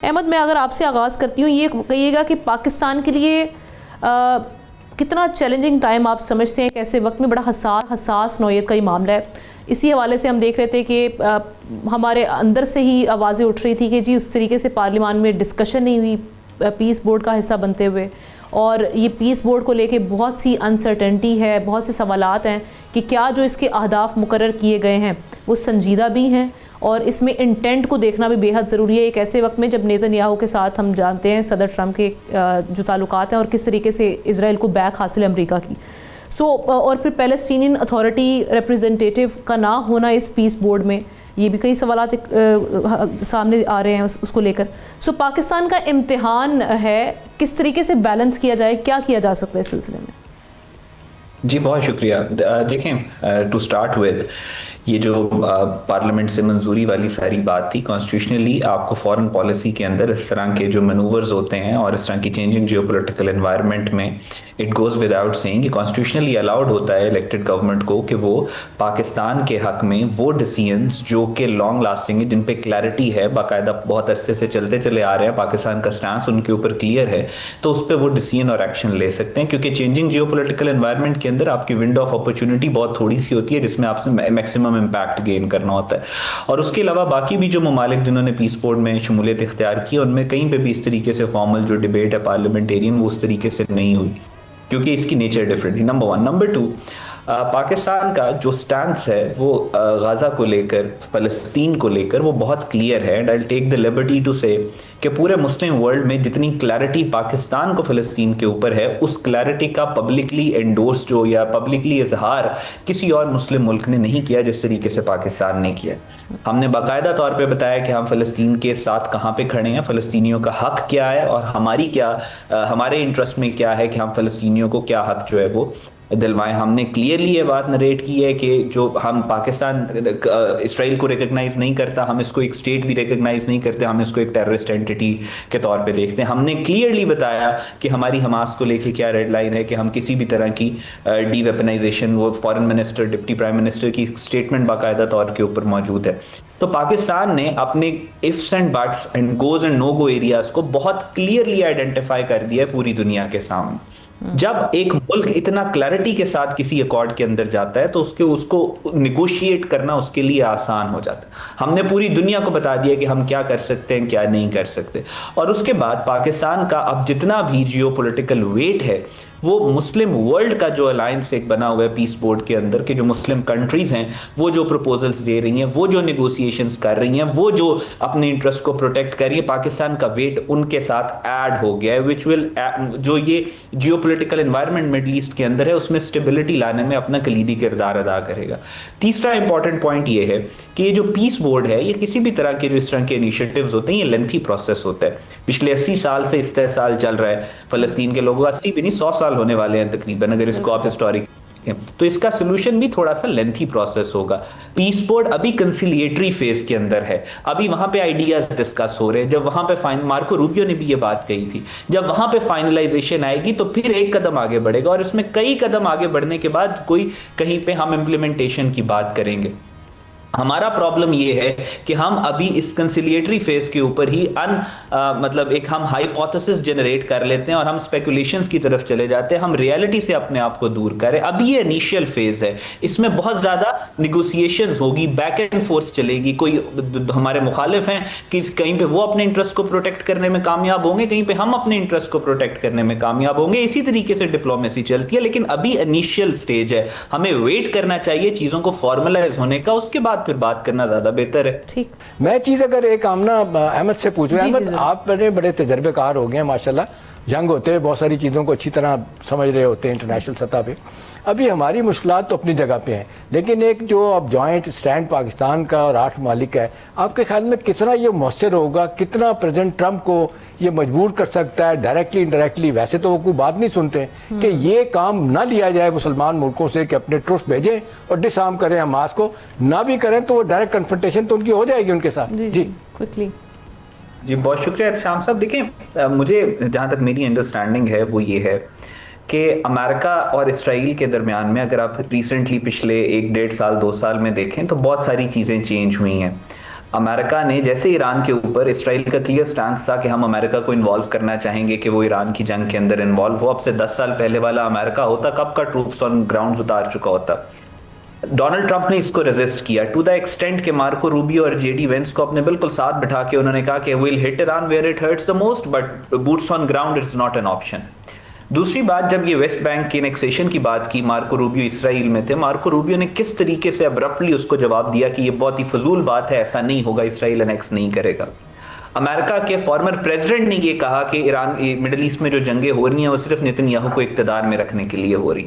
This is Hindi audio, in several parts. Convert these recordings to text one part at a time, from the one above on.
अहमद, मैं अगर आपसे आगाज़ करती हूँ, ये कहिएगा कि पाकिस्तान के लिए कितना चैलेंजिंग टाइम आप समझते हैं, कैसे वक्त में बड़ा हसास नौयत का ही मामला है। इसी हवाले से हम देख रहे थे कि हमारे अंदर से ही आवाज़ें उठ रही थी कि जी उस तरीके से पार्लियामान में डिस्कशन नहीं हुई पीस बोर्ड का हिस्सा बनते हुए, और ये पीस बोर्ड को लेके बहुत सी अनसर्टेनिटी है, बहुत से सवालात हैं कि क्या जो इसके अहदाफ मुकर्रर किए गए हैं वो संजीदा भी हैं, और इसमें इंटेंट को देखना भी बेहद ज़रूरी है एक ऐसे वक्त में जब नेतन्याहू के साथ हम जानते हैं सदर ट्रंप के जो ताल्लुकात हैं और किस तरीके से इसराइल को बैक हासिल है अमरीका की। और फिर पैलेस्टीनियन अथॉरिटी रिप्रेजेंटेटिव का ना होना इस पीस बोर्ड में, ये भी कई सवालात सामने आ रहे हैं उसको लेकर। पाकिस्तान का इम्तिहान है, किस तरीके से बैलेंस किया जाए, क्या किया जा सकता है इस सिलसिले में? जी बहुत शुक्रिया। देखें, टू स्टार्ट विद ये जो पार्लियामेंट से मंजूरी वाली सारी बात थी, कॉन्स्टिट्यूशनली आपको फॉरेन पॉलिसी के अंदर इस तरह के जो मैनूवर्स होते हैं और इस तरह की चेंजिंग जियोपॉलिटिकल एनवायरनमेंट में इट गोज विदाउट सेइंग कि कॉन्स्टिट्यूशनली अलाउड होता है इलेक्टेड गवर्नमेंट को कि वो पाकिस्तान के हक में वो डिसीजंस जो कि लॉन्ग लास्टिंग है, जिन पे क्लैरिटी है, बाकायदा बहुत अरसे से चलते चले आ रहे हैं, पाकिस्तान का स्टांस उनके ऊपर क्लियर है, तो उस पर वो डिसीजन और एक्शन ले सकते हैं। क्योंकि चेंजिंग जियोपॉलिटिकल एनवायरनमेंट के अंदर आपकी विंडो ऑफ अपॉर्चुनिटी बहुत थोड़ी सी होती है जिसमें आपसे मैक्सिमम इम्पैक्ट गेन करना होता है। और उसके अलावा बाकी भी जो ममालिक जिन्होंने पीस बोर्ड में शमूलियत इख्तियार की, उनमें कहीं पे भी इस तरीके से फॉर्मल जो डिबेट है पार्लियामेंटेरियन वो उस तरीके से नहीं हुई क्योंकि इसकी नेचर डिफरेंट थी, number one. Number two, Pakistan का जो स्टैंस है वो गाजा को लेकर, फ़लस्तीन को लेकर वो बहुत क्लियर है। And I take the liberty to say कि पूरे मुस्लिम वर्ल्ड में जितनी क्लैरिटी पाकिस्तान को फ़लस्तीन के ऊपर है, उस क्लैरिटी का पब्लिकली एंडोर्स जो या पब्लिकली इजहार किसी और मुस्लिम मुल्क ने नहीं किया जिस तरीके से पाकिस्तान ने किया। हमने बाकायदा तौर पर बताया कि हम फ़लस्तीन के साथ कहाँ पे खड़े हैं, फ़लस्तीनियों का हक क्या है और हमारे इंटरेस्ट में क्या है कि हम फ़लस्तीनियों को क्या हक जो है वो दिलवाएं। हमने क्लियरली ये बात नरेट की है कि जो हम पाकिस्तान इसराइल को रिकग्नाइज नहीं करता, हम इसको एक स्टेट भी रिकग्नाइज नहीं करते, हम इसको एक टेररिस्ट एंटिटी के तौर पे देखते हैं। हमने क्लियरली बताया कि हमारी हमास को लेके क्या रेड लाइन है कि हम किसी भी तरह की डी वेपनाइजेशन, वो foreign minister, deputy prime minister की स्टेटमेंट बाकायदा तौर के ऊपर मौजूद है। तो पाकिस्तान ने अपने ifs and buts and goes and no go areas को बहुत क्लियरली आइडेंटिफाई कर दिया है पूरी दुनिया के सामने। जब एक मुल्क इतना क्लैरिटी के साथ किसी अकॉर्ड के अंदर जाता है तो उसको निगोशिएट करना उसके लिए आसान हो जाता है। हमने पूरी दुनिया को बता दिया कि हम क्या कर सकते हैं, क्या नहीं कर सकते। और उसके बाद पाकिस्तान का अब जितना भी जियोपॉलिटिकल वेट है वो मुस्लिम वर्ल्ड का जो अलायंस एक बना हुआ है पीस बोर्ड के अंदर के जो मुस्लिम कंट्रीज हैं, वो जो प्रपोजल्स दे रही हैं, वो जो नेगोशिएशंस कर रही हैं, वो जो अपने इंटरेस्ट को प्रोटेक्ट कर रही है, पाकिस्तान का वेट उनके साथ ऐड हो गया है, विच विल जो ये जियोपॉलिटिकल एनवायरनमेंट मिडल ईस्ट के अंदर है उसमें स्टेबिलिटी लाने में अपना कलीदी किरदार अदा करेगा। तीसरा इंपॉर्टेंट पॉइंट ये है कि ये जो पीस बोर्ड है, ये किसी भी तरह के जो इस तरह के इनिशिएटिव्स होते हैं, ये लेंथी प्रोसेस होता है। पिछले 80 साल से इस्तेसाल चल रहा है फलस्तीन के लोगों, 80 भी नहीं 100 साल होने वाले हैं तकरीबन, अगर इसको आप हिस्टोरिक तो इसका सोल्यूशन भी थोड़ा सा लेंथी प्रोसेस होगा। पीस बोर्ड अभी कंसिलिएटरी फेज के अंदर है, अभी वहां पे आइडियाज डिस्कस हो रहे हैं। जब वहां पे मार्को रूबियो ने भी ये बात कही थी, जब वहां पे फाइनलाइजेशन आएगी तो फिर एक कदम आगे बढ़ेगा और इसमें कई कदम आगे बढ़ने के बाद कोई कहीं पे हम इंप्लीमेंटेशन की बात करेंगे। हमारा प्रॉब्लम ये है कि हम अभी इस कंसिलिएटरी फेज के ऊपर ही मतलब एक हम हाइपोथेसिस जनरेट कर लेते हैं और हम स्पेकुलेशंस की तरफ चले जाते हैं, हम रियलिटी से अपने आप को दूर करें। अभी ये इनिशियल फेज है, इसमें बहुत ज्यादा निगोसिएशंस होगी, बैक एंड फोर्थ चलेगी। कोई हमारे मुखालिफ हैं कि कहीं पे वो अपने इंटरेस्ट को प्रोटेक्ट करने में कामयाब होंगे, कहीं पे हम अपने इंटरेस्ट को प्रोटेक्ट करने में कामयाब होंगे। इसी तरीके से डिप्लोमेसी चलती है, लेकिन अभी इनिशियल स्टेज है, हमें वेट करना चाहिए चीजों को फॉर्मलाइज होने का, उसके बाद फिर बात करना ज्यादा बेहतर है। ठीक, मैं चीज अगर एक आमना अहमद से पूछूं, अहमद आप बड़े तजर्बेकार हो गए हैं माशाल्लाह, यंग होते हैं, बहुत सारी चीज़ों को अच्छी तरह समझ रहे होते हैं इंटरनेशनल सतह पे। अभी हमारी मुश्किलात तो अपनी जगह पे हैं, लेकिन एक जो अब जॉइंट स्टैंड पाकिस्तान का और 8 ममालिक है, आपके ख्याल में कितना ये मौसर होगा, कितना प्रेसिडेंट ट्रंप को ये मजबूर कर सकता है डायरेक्टली इनडायरेक्टली? वैसे तो वो कोई बात नहीं सुनते कि ये काम ना लिया जाए मुसलमान मुल्कों से कि अपने ट्रुप्स भेजें और डिसआर्म करें हमास को, ना भी करें तो वो डायरेक्ट कन्फ्रंटेशन तो उनकी हो जाएगी उनके साथ। जी क्विकली। जी बहुत शुक्रिया शाम साहब। देखिए, मुझे जहाँ तक मेरी अंडरस्टैंडिंग है वो ये है कि अमेरिका और इसराइल के दरमियान में अगर आप रिसेंटली पिछले 1-1.5 साल 2 साल में देखें तो बहुत सारी चीज़ें चेंज हुई हैं। अमेरिका ने जैसे ईरान के ऊपर, इसराइल का क्लियर स्टैंड था कि हम अमेरिका को इन्वॉल्व करना चाहेंगे कि वो ईरान की जंग के अंदर इन्वॉल्व हो। अब से 10 साल पहले वाला अमेरिका होता, कब का ट्रूप्स ऑन ग्राउंड उतार चुका होता। डोनाल्ड ट्रंप ने इसको रेजिस्ट किया टू द एक्सटेंट के मार्को रूबियो और जेडी वेंस को अपने बिल्कुल साथ बिठा के उन्होंने कहा कि will hit Iran where it hurts the most, but boots on ground it's not an option. दूसरी बात, जब ये वेस्ट बैंक की एनेक्सेशन की बात की, मार्को रूबियो इसराइल में थे, मार्को रूबियो ने किस तरीके से अब्रप्टली उसको जवाब दिया कि ये बहुत ही फजूल बात है, ऐसा नहीं होगा, इसराइल एनेक्स नहीं करेगा। अमेरिका के फॉर्मर प्रेसिडेंट ने ये कहा कि ईरान मिडिल ईस्ट में जो जंगें हो रही हैं वो सिर्फ नेतन्याहू को इक्तदार में रखने के लिए हो रही।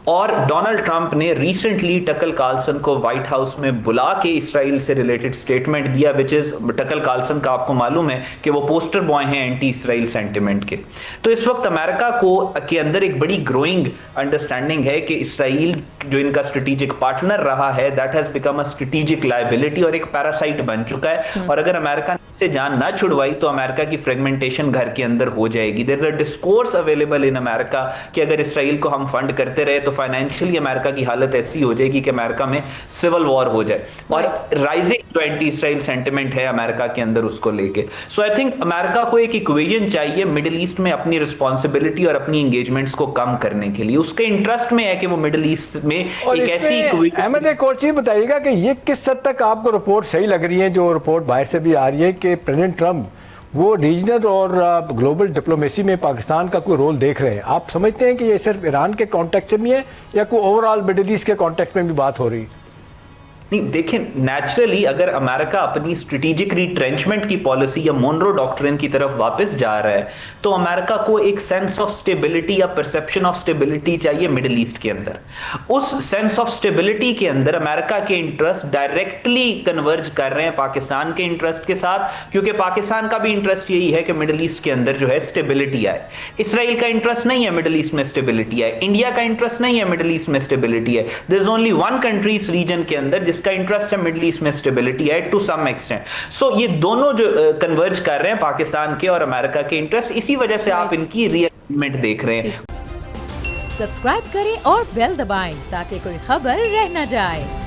और डोनाल्ड ट्रंप ने रिसेंटली टकर कार्लसन को व्हाइट हाउस में बुला के इसराइल से रिलेटेड स्टेटमेंट दिया, विच इज, टकर कार्लसन का आपको मालूम है कि वो पोस्टर बॉय हैं एंटी इसराइल सेंटिमेंट के। तो इस वक्त अमेरिका को के अंदर एक बड़ी ग्रोइंग अंडरस्टैंडिंग है कि इसराइल जो इनका स्ट्रेटेजिक पार्टनर रहा है, that has become a strategic liability और एक पैरासाइट बन चुका है। और अगर अमेरिका से जान ना छुड़वाई तो अमेरिका की फ्रेगमेंटेशन घर के अंदर हो जाएगी। There is a discourse available in America कि अगर इसराइल को हम फंड करते रहे तो फाइनेंशियली अमेरिका की हालत ऐसी हो जाएगी कि अमेरिका में सिविल वॉर हो जाए। और राइजिंग जो एंटी इसराइल सेंटिमेंट है अमेरिका के अंदर उसको लेके, सो आई थिंक अमेरिका को एक इक्वेशन चाहिए मिडिल ईस्ट में अपनी रिस्पॉन्सिबिलिटी और अपनी एंगेजमेंट्स को कम करने के लिए। उसके इंटरेस्ट में है कि वो मिडिल ईस्ट में एक ऐसी अहमद, एक और चीज बताइएगा कि ये किस हद तक आपको रिपोर्ट सही लग रही है, जो रिपोर्ट बाहर से भी आ रही है कि प्रेसिडेंट ट्रंप वो रीजनल और ग्लोबल डिप्लोमेसी में पाकिस्तान का कोई रोल देख रहे हैं? आप समझते हैं कि ये सिर्फ ईरान के कॉन्टेक्स्ट में है या कोई ओवरऑल मिडिल ईस्ट के कॉन्टेक्स्ट में भी बात हो रही है? नहीं, देखिए, नेचुरली अगर अमेरिका अपनी स्ट्रेटेजिक रिट्रेंचमेंट की पॉलिसी या मोनरो डॉक्ट्रिन की तरफ वापस जा रहा है तो अमेरिका को एक सेंस ऑफ स्टेबिलिटी या परसेप्शन ऑफ स्टेबिलिटी चाहिए मिडिल ईस्ट के अंदर। उस सेंस ऑफ स्टेबिलिटी के अंदर अमेरिका के इंटरेस्ट डायरेक्टली कन्वर्ज कर रहे हैं पाकिस्तान के इंटरेस्ट के साथ, क्योंकि पाकिस्तान का भी इंटरेस्ट यही है कि मिडिल ईस्ट के अंदर जो है स्टेबिलिटी आए। इसराइल का इंटरेस्ट नहीं है मिडिल ईस्ट में स्टेबिलिटी आए, इंडिया का इंटरेस्ट नहीं है मिडिल ईस्ट में स्टेबिलिटी है। There is only one country इस रीजन के अंदर जिसका इंटरेस्ट है मिडिल ईस्ट में स्टेबिलिटी है टू सम एक्सटेंट। सो ये दोनों जो कन्वर्ज कर रहे हैं पाकिस्तान के और अमेरिका के इंटरेस्ट, इसी वजह से आप इनकी रीअलाइनमेंट देख रहे हैं। सब्सक्राइब करें और बेल दबाएं ताकि कोई खबर रह न जाए।